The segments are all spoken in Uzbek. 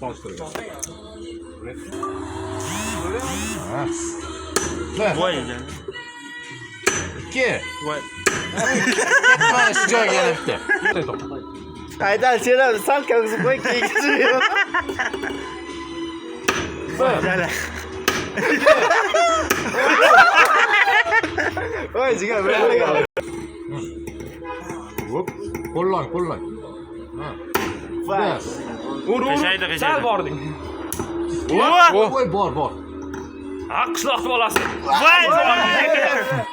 Voy. Ke. Voy. Mana shu joyga kelibdi. Haydar, sen sal kavzib qo'y, keyin suraver. Voy, jigar, bilaga. Hop, qo'llang. Ha. Bas. Qishaydi. Sal bording. Voy, bor. Ha, qishloqni bolasi. Voy.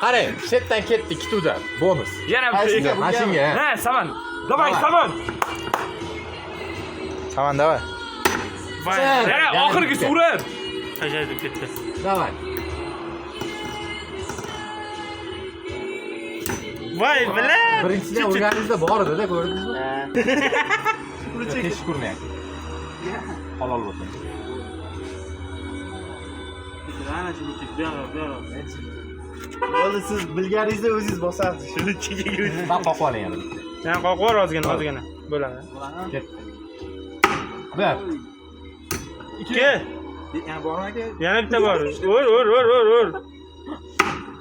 Qarang, chetdan ketdi, ikkitudan. Bonus. Yana Mashinga. Ha, saman. Давай, saman. Saman, давай. Voy. Yana oxirgisi urib. Qishaydi ketdi. Давай. Voy, bila. Birinchidan urganingizda bor edi-da, ko'rdingizmi? Teshib ko'rmayapti. Halol bo'lsin. Bo'ldi, siz bilganingizda o'zingiz bosasiz. Shuni chekiga o'zingiz. Ben qoqib oling yana. Yana qoqib ol ozgina. Bo'ladi. Ketdi. Bir. 2. Yana bormi aka? Yana bitta bor. Ur.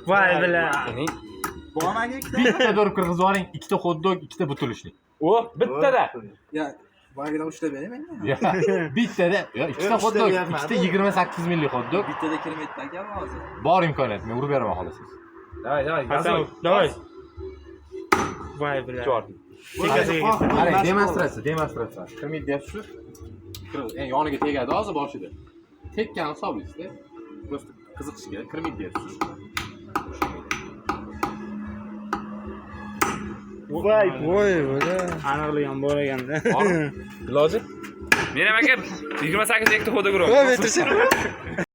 Voy, bila. Bormi aka? Bitta dorib kirgizib oling, ikkita hot-dog, ikkita butulishlik. O, bittada. Ya, boyagidan ushlab beraman. Bittada, ikkita hot-dog, ikkita 28 millik hot-dog. Bittada kirmaydi aka hozir. Bor imkoniyat, men urib beraman xolasiz. Давай. Voy, bila. Qarang, demonstratsiya. Kirmaydi deyapsiz. Yoniga tegadi hozir boshida. Tekkan hisoblaysiz-da. Просто qiziqishga kirmaydi deyapsiz. Voy, bo'la. Aniqlagan bor ekanda. Iloji? Men ham aka 28 hektar xo'da ko'raman. Voy, metrcha.